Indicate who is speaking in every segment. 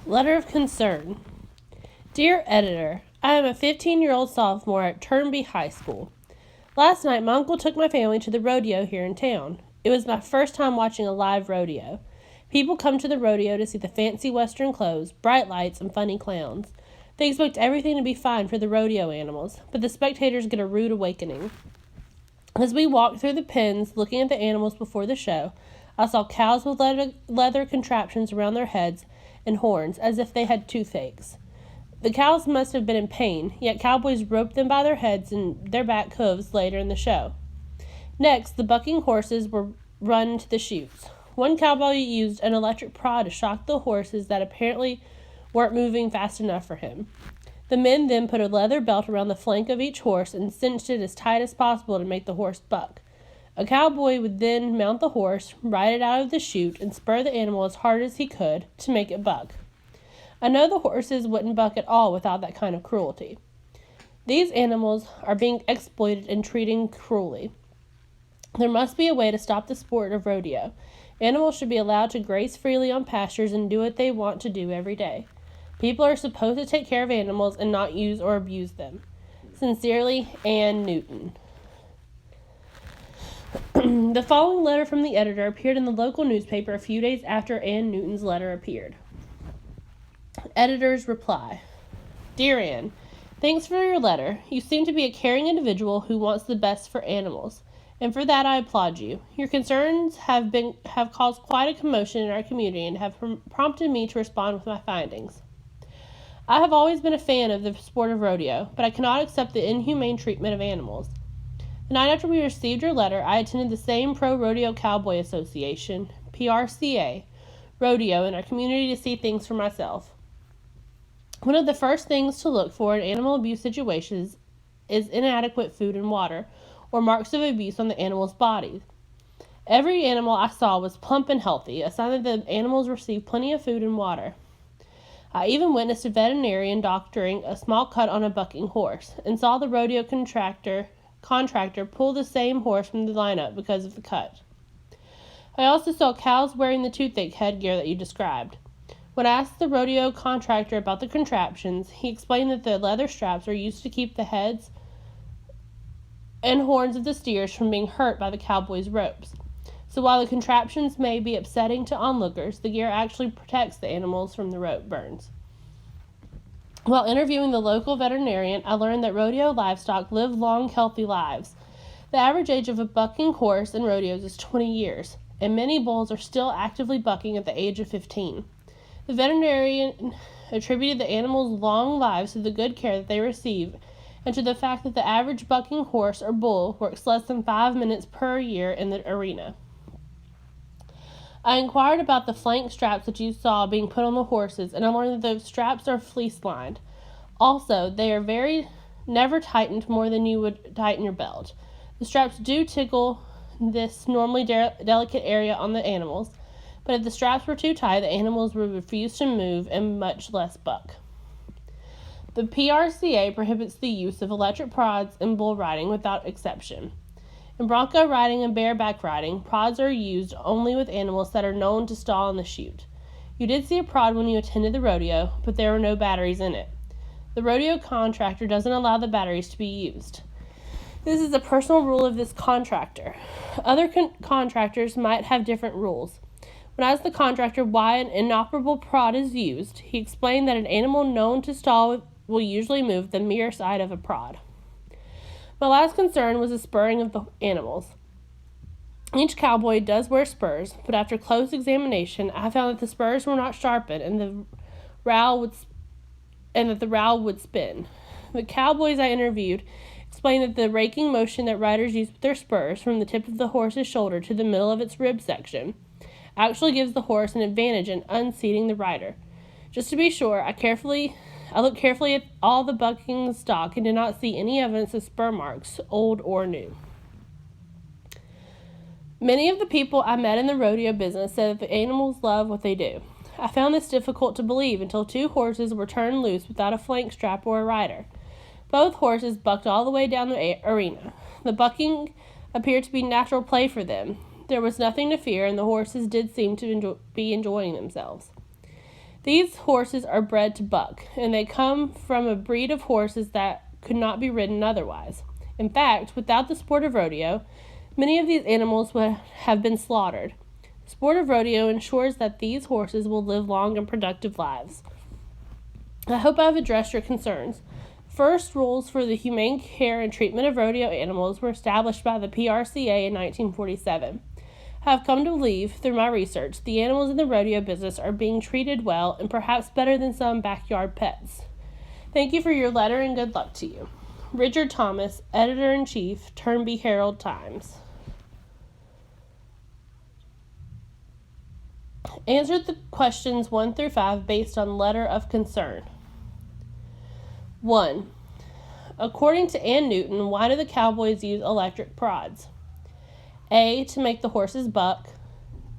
Speaker 1: Letter of Concern. Dear Editor, I am a 15-year-old sophomore at Turnby High School. Last night, my uncle took my family to the rodeo here in town. It was my first time watching a live rodeo. People come to the rodeo to see the fancy western clothes, bright lights, and funny clowns. They expect everything to be fine for the rodeo animals, but the spectators get a rude awakening. As we walked through the pens, looking at the animals before the show, I saw cows with leather contraptions around their heads and horns, as if they had toothaches. The cows must have been in pain, yet cowboys roped them by their heads and their back hooves later in the show. Next, the bucking horses were run to the chutes. One cowboy used an electric prod to shock the horses that apparently weren't moving fast enough for him. The men then put a leather belt around the flank of each horse and cinched it as tight as possible to make the horse buck. A cowboy would then mount the horse, ride it out of the chute, and spur the animal as hard as he could to make it buck. I know the horses wouldn't buck at all without that kind of cruelty. These animals are being exploited and treated cruelly. There must be a way to stop the sport of rodeo. Animals should be allowed to graze freely on pastures and do what they want to do every day. People are supposed to take care of animals and not use or abuse them. Sincerely, Ann Newton. The following letter from the editor appeared in the local newspaper a few days after Ann Newton's letter appeared. Editor's reply. Dear Ann, thanks for your letter. You seem to be a caring individual who wants the best for animals, and for that I applaud you. Your concerns have caused quite a commotion in our community and have prompted me to respond with my findings. I have always been a fan of the sport of rodeo, but I cannot accept the inhumane treatment of animals. The night after we received your letter, I attended the same Pro Rodeo Cowboy Association, PRCA, rodeo in our community to see things for myself. One of the first things to look for in animal abuse situations is inadequate food and water, or marks of abuse on the animal's bodies. Every animal I saw was plump and healthy, a sign that the animals received plenty of food and water. I even witnessed a veterinarian doctoring a small cut on a bucking horse, and saw the rodeo contractor pull the same horse from the lineup because of the cut. I also saw cows wearing the toothache headgear that you described. When I asked the rodeo contractor about the contraptions, he explained that the leather straps are used to keep the heads and horns of the steers from being hurt by the cowboys' ropes. So while the contraptions may be upsetting to onlookers, the gear actually protects the animals from the rope burns. While interviewing the local veterinarian, I learned that rodeo livestock live long, healthy lives. The average age of a bucking horse in rodeos is 20 years, and many bulls are still actively bucking at the age of 15. The veterinarian attributed the animals' long lives to the good care that they receive and to the fact that the average bucking horse or bull works less than 5 minutes per year in the arena. I inquired about the flank straps that you saw being put on the horses, and I learned that those straps are fleece-lined. Also, they are never tightened more than you would tighten your belt. The straps do tickle this normally delicate area on the animals, but if the straps were too tight, the animals would refuse to move and much less buck. The PRCA prohibits the use of electric prods in bull riding without exception. In bronco riding and bareback riding, prods are used only with animals that are known to stall in the chute. You did see a prod when you attended the rodeo, but there were no batteries in it. The rodeo contractor doesn't allow the batteries to be used. This is a personal rule of this contractor. Other contractors might have different rules. When I asked the contractor why an inoperable prod is used, he explained that an animal known to stall will usually move the mere side of a prod. My last concern was the spurring of the animals. Each cowboy does wear spurs, but after close examination, I found that the spurs were not sharpened and that the rowel would spin. The cowboys I interviewed explained that the raking motion that riders use with their spurs from the tip of the horse's shoulder to the middle of its rib section actually gives the horse an advantage in unseating the rider. Just to be sure, I looked carefully at all the bucking stock and did not see any evidence of spur marks, old or new. Many of the people I met in the rodeo business said that the animals love what they do. I found this difficult to believe until 2 horses were turned loose without a flank strap or a rider. Both horses bucked all the way down the arena. The bucking appeared to be natural play for them. There was nothing to fear, and the horses did seem to be enjoying themselves. These horses are bred to buck, and they come from a breed of horses that could not be ridden otherwise. In fact, without the sport of rodeo, many of these animals would have been slaughtered. The sport of rodeo ensures that these horses will live long and productive lives. I hope I've addressed your concerns. First rules for the humane care and treatment of rodeo animals were established by the PRCA in 1947. I have come to believe, through my research, the animals in the rodeo business are being treated well and perhaps better than some backyard pets. Thank you for your letter and good luck to you. Richard Thomas, Editor-in-Chief, Turnby Herald Times. Answer the questions 1 through 5 based on letter of concern. 1. According to Ann Newton, why do the cowboys use electric prods? A. To make the horses buck.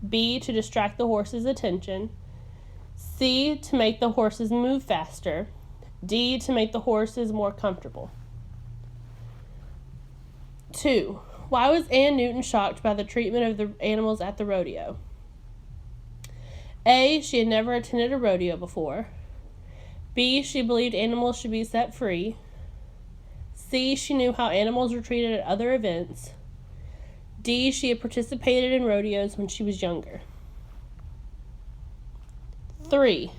Speaker 1: B. To distract the horses' attention. C. To make the horses move faster. D. To make the horses more comfortable. 2. Why was Ann Newton shocked by the treatment of the animals at the rodeo? A. She had never attended a rodeo before. B. She believed animals should be set free. C. She knew how animals were treated at other events. D. She had participated in rodeos when she was younger. 3.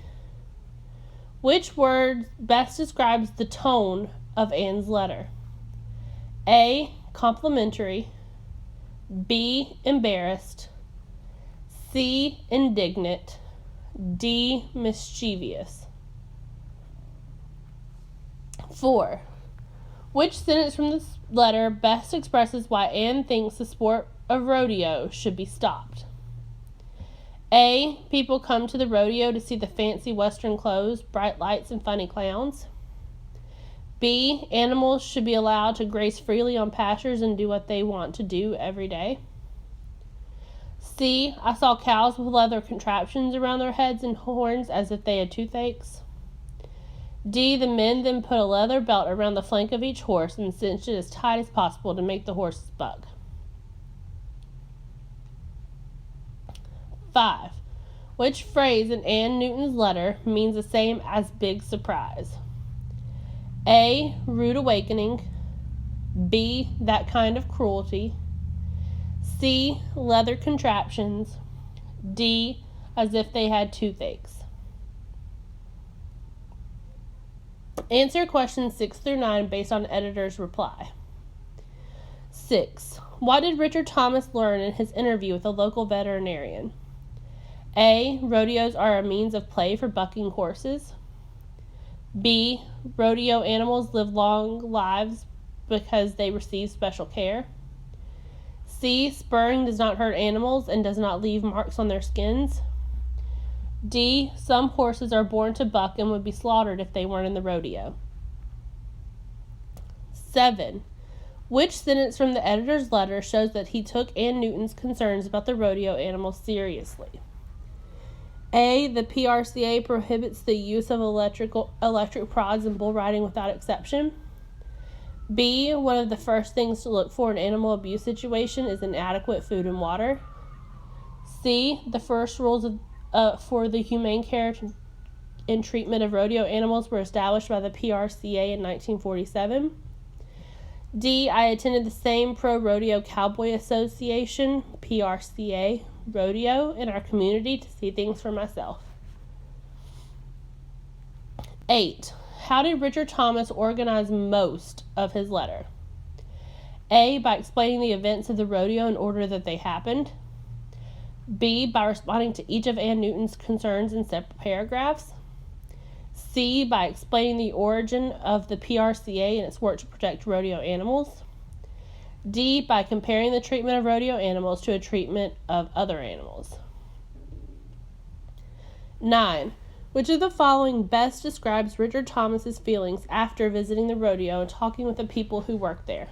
Speaker 1: Which word best describes the tone of Ann's letter? A. Complimentary. B. Embarrassed. C. Indignant. D. Mischievous. 4. Which sentence from this letter best expresses why Ann thinks the sport of rodeo should be stopped? A. People come to the rodeo to see the fancy western clothes, bright lights, and funny clowns. B. Animals should be allowed to graze freely on pastures and do what they want to do every day. C. I saw cows with leather contraptions around their heads and horns as if they had toothaches. D. The men then put a leather belt around the flank of each horse and cinched it as tight as possible to make the horses buck. 5. Which phrase in Ann Newton's letter means the same as big surprise? A. Rude awakening. B. That kind of cruelty. C. Leather contraptions. D. As if they had toothaches. Answer questions 6 through 9 based on editor's reply. 6. What did Richard Thomas learn in his interview with a local veterinarian? A. Rodeos are a means of play for bucking horses. B. Rodeo animals live long lives because they receive special care. C. Spurring does not hurt animals and does not leave marks on their skins. D. Some horses are born to buck and would be slaughtered if they weren't in the rodeo. 7. Which sentence from the editor's letter shows that he took Ann Newton's concerns about the rodeo animals seriously? A. The PRCA prohibits the use of electric prods in bull riding without exception. B. One of the first things to look for in an animal abuse situation is inadequate food and water. C. The first rules for the humane care and treatment of rodeo animals were established by the PRCA in 1947. D. I attended the same Pro-Rodeo Cowboy Association, PRCA, rodeo in our community to see things for myself. 8. How did Richard Thomas organize most of his letter? A. By explaining the events of the rodeo in order that they happened. B. By responding to each of Ann Newton's concerns in separate paragraphs. C. By explaining the origin of the PRCA and its work to protect rodeo animals. D. By comparing the treatment of rodeo animals to a treatment of other animals. 9. Which of the following best describes Richard Thomas's feelings after visiting the rodeo and talking with the people who worked there?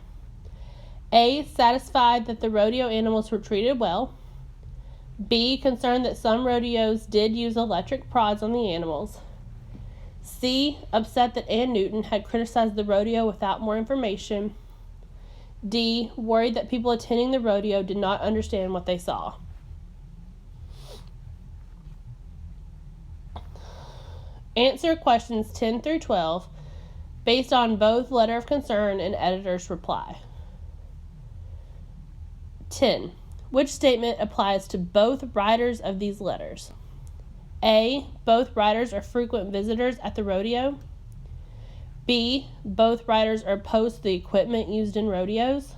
Speaker 1: A. Satisfied that the rodeo animals were treated well. B. Concerned that some rodeos did use electric prods on the animals. C. Upset that Ann Newton had criticized the rodeo without more information. D. Worried that people attending the rodeo did not understand what they saw. Answer questions 10 through 12 based on both letter of concern and editor's reply. 10. Which statement applies to both writers of these letters? A. Both writers are frequent visitors at the rodeo. B. Both writers are opposed to the equipment used in rodeos.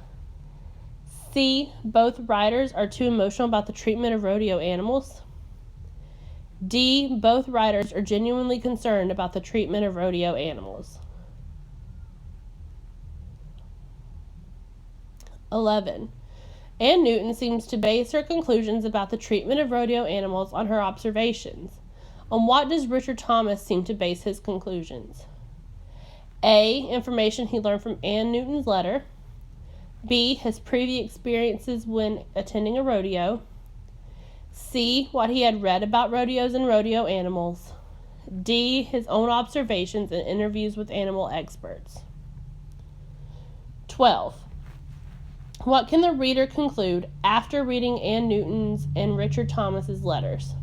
Speaker 1: C. Both writers are too emotional about the treatment of rodeo animals. D. Both writers are genuinely concerned about the treatment of rodeo animals. 11. Anne Newton seems to base her conclusions about the treatment of rodeo animals on her observations. On what does Richard Thomas seem to base his conclusions? A. Information he learned from Anne Newton's letter. B. His previous experiences when attending a rodeo. C. What he had read about rodeos and rodeo animals. D. His own observations and interviews with animal experts. 12. What can the reader conclude after reading Anne Newton's and Richard Thomas's letters?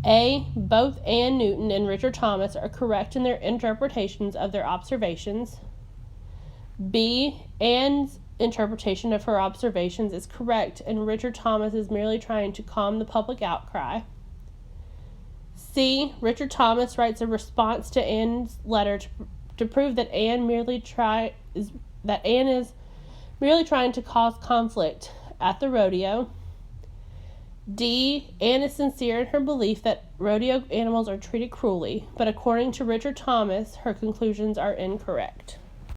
Speaker 1: A. Both Anne Newton and Richard Thomas are correct in their interpretations of their observations. B. Anne's interpretation of her observations is correct and Richard Thomas is merely trying to calm the public outcry. C. Richard Thomas writes a response to Anne's letter to prove that Anne is merely trying to cause conflict at the rodeo. D. Anne is sincere in her belief that rodeo animals are treated cruelly, but according to Richard Thomas, her conclusions are incorrect.